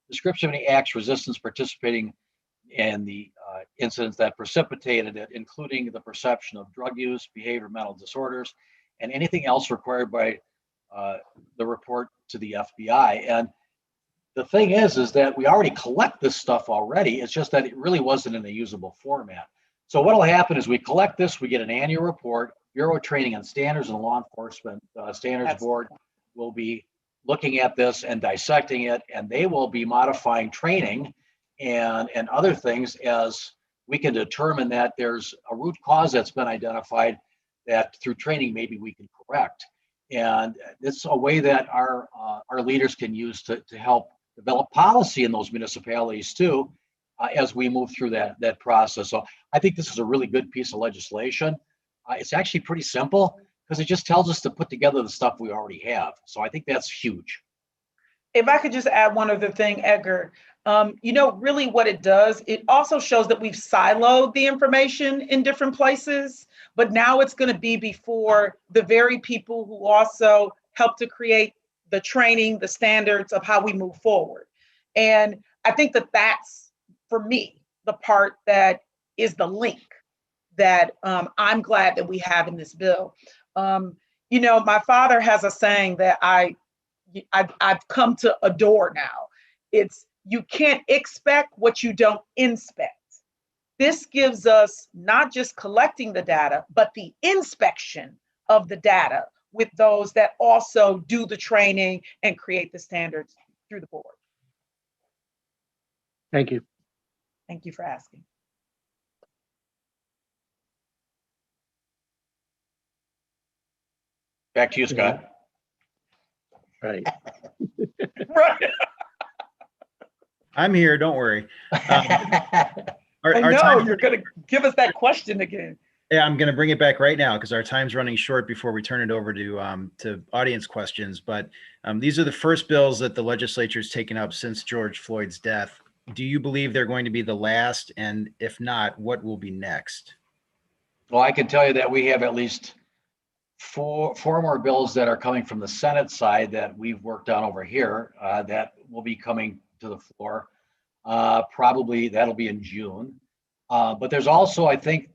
description of any acts, resistance participating in the incidents that precipitated it, including the perception of drug use, behavior, mental disorders, and anything else required by the report to the FBI. And the thing is that we already collect this stuff already. It's just that it really wasn't in a usable format. So what'll happen is we collect this, we get an annual report. Bureau of Training and Standards and Law Enforcement Standards Board will be looking at this and dissecting it, and they will be modifying training and other things as we can determine that there's a root cause that's been identified that through training maybe we can correct. And it's a way that our leaders can use to help develop policy in those municipalities too, as we move through that process. So I think this is a really good piece of legislation. It's actually pretty simple because it just tells us to put together the stuff we already have. So I think that's huge. If I could just add one other thing, Edgar, really what it does, it also shows that we've siloed the information in different places, but now it's going to be before the very people who also help to create the training, the standards of how we move forward. And I think that that's, for me, the part that is the link that I'm glad that we have in this bill. My father has a saying that I've come to adore now. It's, you can't expect what you don't inspect. This gives us not just collecting the data, but the inspection of the data with those that also do the training and create the standards through the board. Thank you. Thank you for asking. Back to you, Scott. Right. Right. I'm here, don't worry. I know you're going to give us that question again. Yeah, I'm going to bring it back right now because our time's running short before we turn it over to audience questions. But these are the first bills that the legislature's taken up since George Floyd's death. Do you believe they're going to be the last? And if not, what will be next? Well, I can tell you that we have at least four more bills that are coming from the Senate side that we've worked on over here that will be coming to the floor. Probably that'll be in June. But there's also, I think,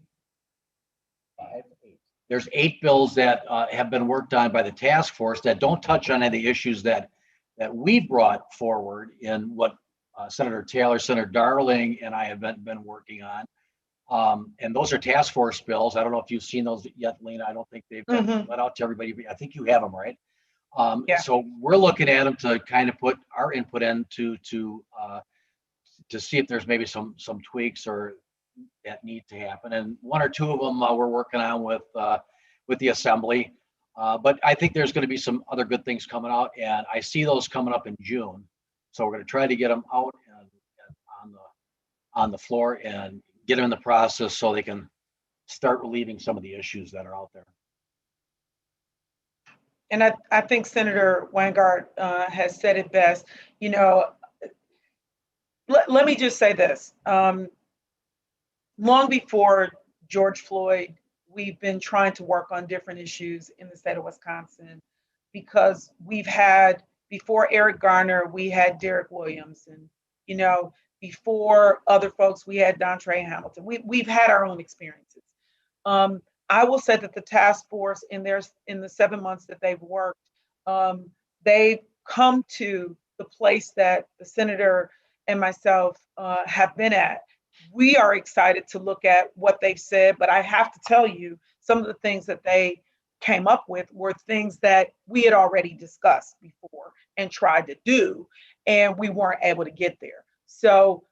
there's 8 bills that have been worked on by the task force that don't touch on any of the issues that we brought forward in what Senator Taylor, Senator Darling, and I have been working on. And those are task force bills. I don't know if you've seen those yet, Lena. I don't think they've been let out to everybody. I think you have them, right? Yeah. So we're looking at them to kind of put our input in to see if there's maybe some tweaks or that need to happen. And 1 or 2 of them we're working on with the Assembly. But I think there's going to be some other good things coming out, and I see those coming up in June. So we're going to try to get them out and on the floor and get them in the process so they can start relieving some of the issues that are out there. And I think Senator Wanggaard has said it best. Let me just say this. Long before George Floyd, we've been trying to work on different issues in the state of Wisconsin because we've had, before Eric Garner, we had Derek Williams, and before other folks, we had Dontre Hamilton. We've had our own experiences. I will say that the task force in the 7 months that they've worked, they've come to the place that the senator and myself have been at. We are excited to look at what they've said, but I have to tell you some of the things that they came up with were things that we had already discussed before and tried to do, and we weren't able to get there. So,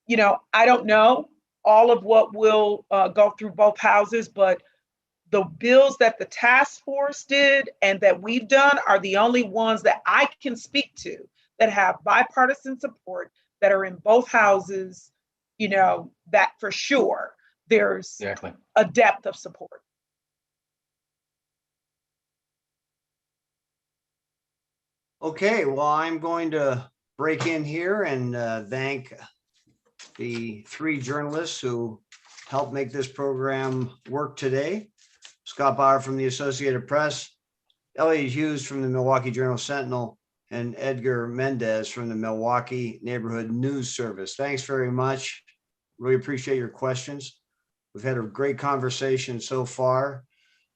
I don't know all of what will go through both houses, but the bills that the task force did and that we've done are the only ones that I can speak to that have bipartisan support, that are in both houses, that for sure there's Exactly. a depth of support. Okay, well, I'm going to break in here and thank the 3 journalists who helped make this program work today. Scott Bauer from the Associated Press, Elliot Hughes from the Milwaukee Journal-Sentinel, and Edgar Mendez from the Milwaukee Neighborhood News Service. Thanks very much. Really appreciate your questions. We've had a great conversation so far.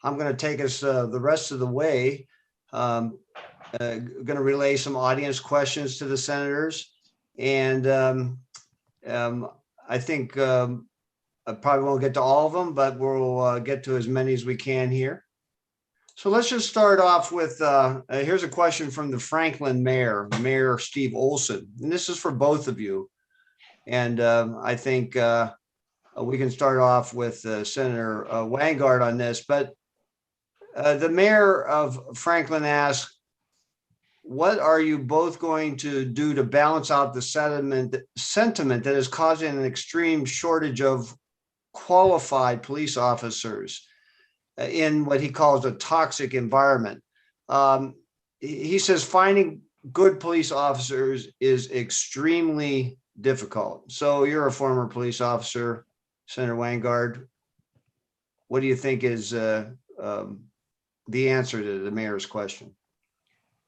I'm going to take us the rest of the way. Going to relay some audience questions to the senators. And I think I probably won't get to all of them, but we'll get to as many as we can here. So let's just start off with, here's a question from the Franklin Mayor, Mayor Steve Olson. And this is for both of you. And I think we can start off with Senator Wanggaard on this. But the mayor of Franklin asked, what are you both going to do to balance out the sentiment that is causing an extreme shortage of qualified police officers in what he calls a toxic environment? He says finding good police officers is extremely difficult. So you're a former police officer, Senator Wanggaard. What do you think is the answer to the mayor's question?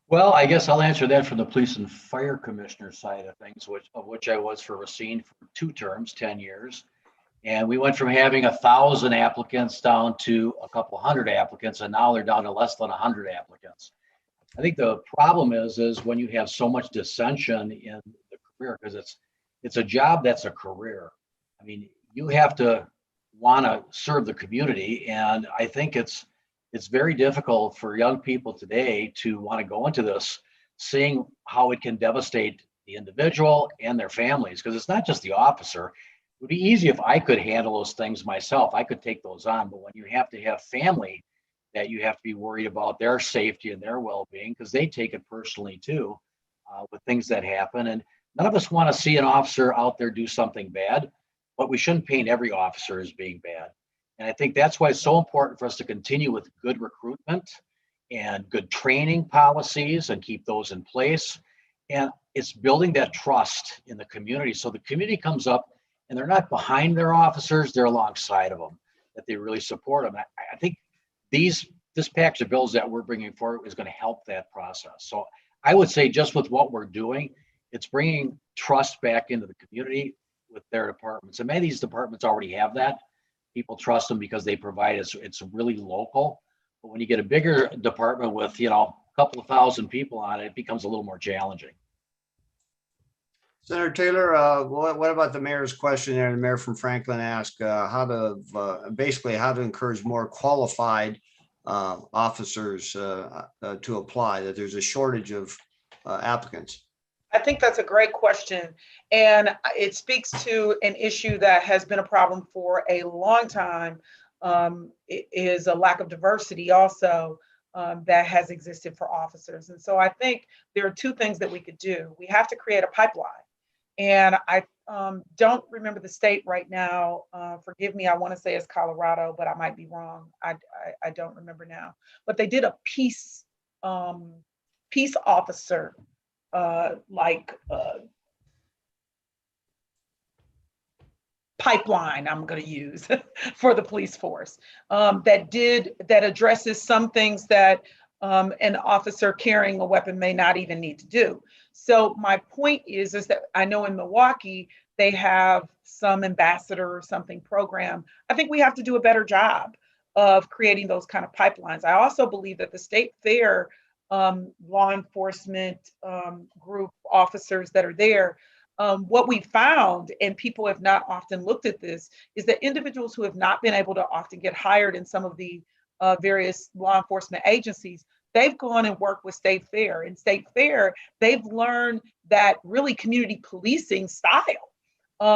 Well, I guess I'll answer that from the police and fire commissioner side of things, which I was for Racine for 2 terms, 10 years. And we went from having 1,000 applicants down to a couple hundred applicants, and now they're down to less than 100 applicants. I think the problem is when you have so much dissension in the career, because it's a job that's a career. I mean, you have to want to serve the community, and I think it's very difficult for young people today to want to go into this, seeing how it can devastate the individual and their families, because it's not just the officer. It would be easy if I could handle those things myself. I could take those on, but when you have to have family that you have to be worried about their safety and their well-being, because they take it personally too, with things that happen. And none of us want to see an officer out there do something bad, but we shouldn't paint every officer as being bad. And I think that's why it's so important for us to continue with good recruitment and good training policies and keep those in place. And it's building that trust in the community. So the community comes up and they're not behind their officers, they're alongside of them, that they really support them. I think this package of bills that we're bringing forward is going to help that process. So I would say just with what we're doing, it's bringing trust back into the community with their departments. And many of these departments already have that. People trust them because they provide it. It's really local. But when you get a bigger department with, a couple of thousand people on it, it becomes a little more challenging. Senator Taylor, what about the mayor's question there? The mayor from Franklin asked how to encourage more qualified officers to apply, that there's a shortage of applicants. I think that's a great question. And it speaks to an issue that has been a problem for a long time. It is a lack of diversity also that has existed for officers. And so I think there are 2 things that we could do. We have to create a pipeline. And I don't remember the state right now. Forgive me, I want to say it's Colorado, but I might be wrong. I don't remember now. But they did a peace officer pipeline I'm going to use for the police force that addresses some things that an officer carrying a weapon may not even need to do. So my point is that I know in Milwaukee they have some ambassador or something program. I think we have to do a better job of creating those kind of pipelines. I also believe that the state fair law enforcement group officers that are there, what we found, and people have not often looked at this, is that individuals who have not been able to often get hired in some of the various law enforcement agencies, they've gone and worked with State Fair. In State Fair, they've learned that really community policing style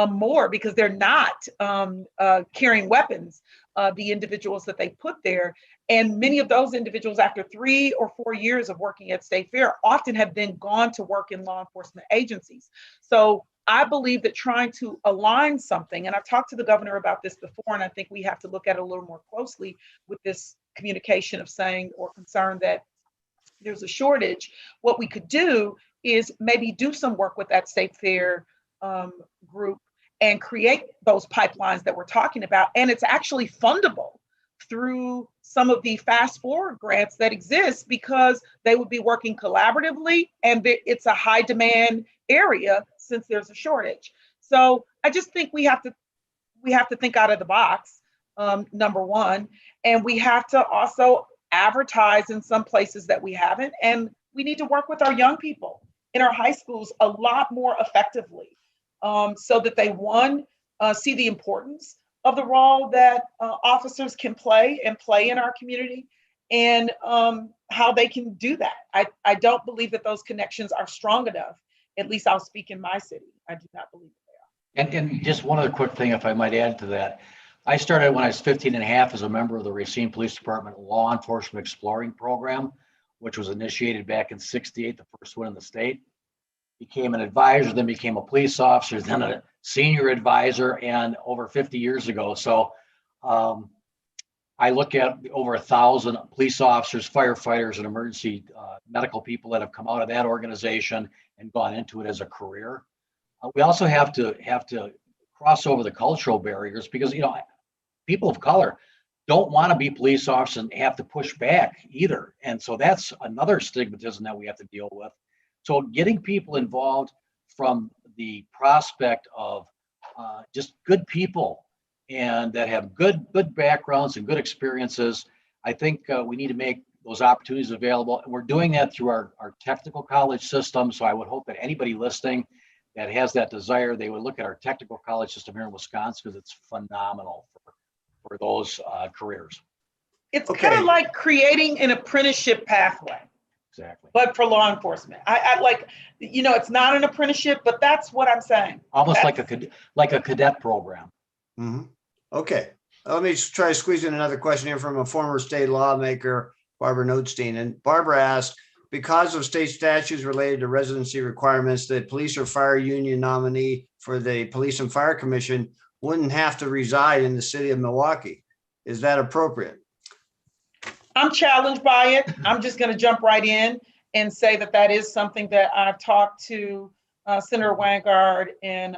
more, because they're not carrying weapons, the individuals that they put there. And many of those individuals, after 3 or 4 years of working at State Fair, often have then gone to work in law enforcement agencies. So I believe that trying to align something, and I've talked to the governor about this before, and I think we have to look at it a little more closely with this communication of saying, or concern that there's a shortage. What we could do is maybe do some work with that State Fair group and create those pipelines that we're talking about. And it's actually fundable through some of the fast forward grants that exist, because they would be working collaboratively, and it's a high demand area since there's a shortage. So I just think we have to think out of the box, number one, and we have to also advertise in some places that we haven't, and we need to work with our young people in our high schools a lot more effectively, so that they, one, see the importance of the role that officers can play in our community, and how they can do that. I don't believe that those connections are strong enough. At least I'll speak in my city. I do not believe they are. And just one other quick thing, if I might add to that. I started when I was 15 and a half as a member of the Racine Police Department Law Enforcement Exploring Program, which was initiated back in '68, the first one in the state. Became an advisor, then became a police officer, then a senior advisor, and over 50 years ago. So I look at over 1,000 police officers, firefighters, and emergency medical people that have come out of that organization and gone into it as a career. We also have to cross over the cultural barriers, because people of color don't want to be police officers and have to push back either. And so that's another stigmatism that we have to deal with. So getting people involved from the prospect of just good people and that have good backgrounds and good experiences, I think we need to make those opportunities available. And we're doing that through our technical college system. So I would hope that anybody listening that has that desire, they would look at our technical college system here in Wisconsin, because it's phenomenal for those careers. It's Okay. kind of like creating an apprenticeship pathway, Exactly. but for law enforcement. I like, it's not an apprenticeship, but that's what I'm saying. Almost like a cadet program. Mhm. Okay, let me try to squeeze in another question here from a former state lawmaker, Barbara Notstein. And Barbara asked, because of state statutes related to residency requirements, the police or fire union nominee for the Police and Fire Commission wouldn't have to reside in the city of Milwaukee. Is that appropriate? I'm challenged by it. I'm just going to jump right in and say that is something that I've talked to Senator Wanggaard and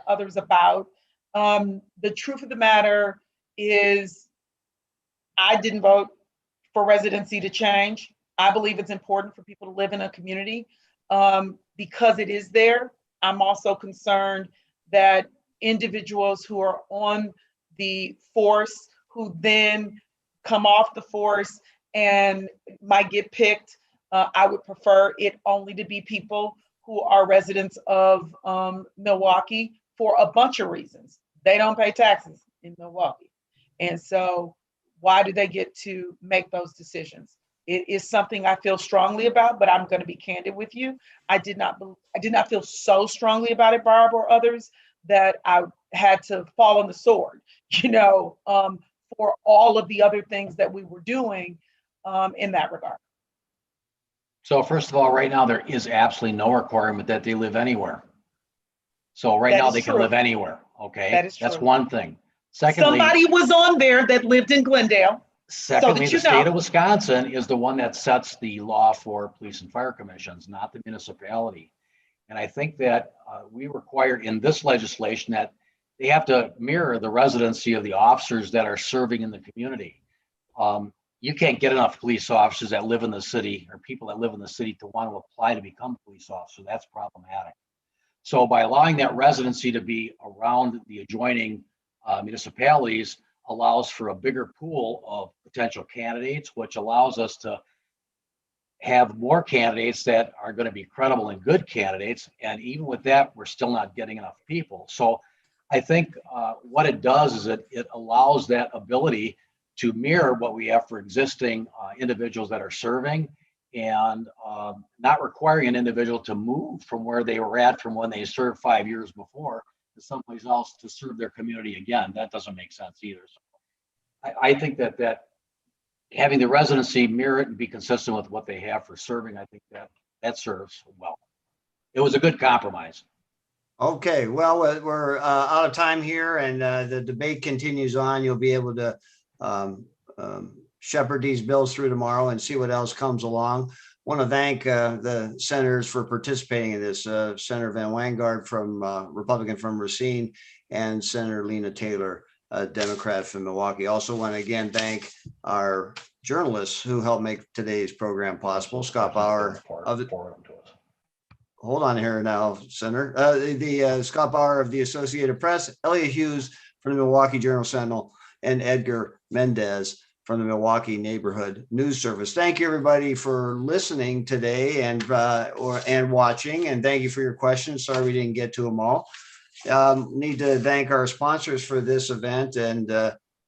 others about. The truth of the matter is, I didn't vote for residency to change. I believe it's important for people to live in a community because it is there. I'm also concerned that individuals who are on the force, who then come off the force and might get picked, I would prefer it only to be people who are residents of Milwaukee for a bunch of reasons. They don't pay taxes in Milwaukee. And so why do they get to make those decisions? It is something I feel strongly about, but I'm going to be candid with you. I did not feel so strongly about it, Barb, or others, that I had to fall on the sword, for all of the other things that we were doing in that regard. So first of all, right now, there is absolutely no requirement that they live anywhere. So right now they can live anywhere. Okay. That is true. That's one thing. Secondly, somebody was on there that lived in Glendale. Secondly, the state of Wisconsin is the one that sets the law for police and fire commissions, not the municipality. And I think that we require in this legislation that they have to mirror the residency of the officers that are serving in the community. You can't get enough police officers that live in the city, or people that live in the city, to want to apply to become a police officer. That's problematic. So by allowing that residency to be around the adjoining municipalities allows for a bigger pool of potential candidates, which allows us to have more candidates that are going to be credible and good candidates. And even with that, we're still not getting enough people. So I think what it does is it allows that ability to mirror what we have for existing individuals that are serving, and not requiring an individual to move from where they were at from when they served 5 years before to someplace else to serve their community again. That doesn't make sense either. So I think that having the residency mirror it and be consistent with what they have for serving, I think that serves well. It was a good compromise. Okay, well, we're out of time here, and the debate continues on. You'll be able to shepherd these bills through tomorrow and see what else comes along. Want to thank the senators for participating in this. Senator Van Wanggaard from Republican from Racine, and Senator Lena Taylor, Democrat from Milwaukee. Also want to again thank our journalists who helped make today's program possible. Scott Bauer of the, hold on here now, Senator. Scott Bauer of the Associated Press, Elliot Hughes from the Milwaukee Journal Sentinel, and Edgar Mendez from the Milwaukee Neighborhood News Service. Thank you, everybody, for listening today and watching, and thank you for your questions. Sorry we didn't get to them all. Need to thank our sponsors for this event and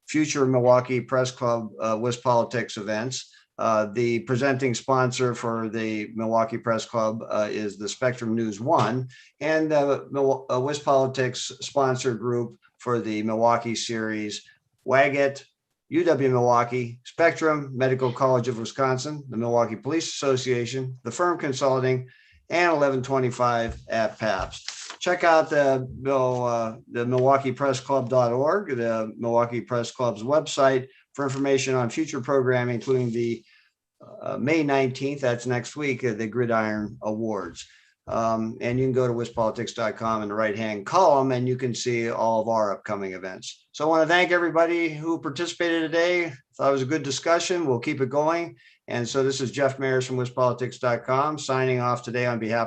future Milwaukee Press Club WisPolitics events. The presenting sponsor for the Milwaukee Press Club is the Spectrum News One, and the WisPolitics sponsor group for the Milwaukee series, Wanggaard, UW-Milwaukee, Spectrum, Medical College of Wisconsin, the Milwaukee Police Association, the Firm Consulting, and 1125 at Pabst. Check out the MilwaukeePressClub.org, the Milwaukee Press Club's website, for information on future programming, including the May 19th, that's next week, the Gridiron Awards. And you can go to wispolitics.com in the right-hand column, and you can see all of our upcoming events. So I want to thank everybody who participated today. Thought it was a good discussion. We'll keep it going. And so this is Jeff Mayers from wispolitics.com signing off today on behalf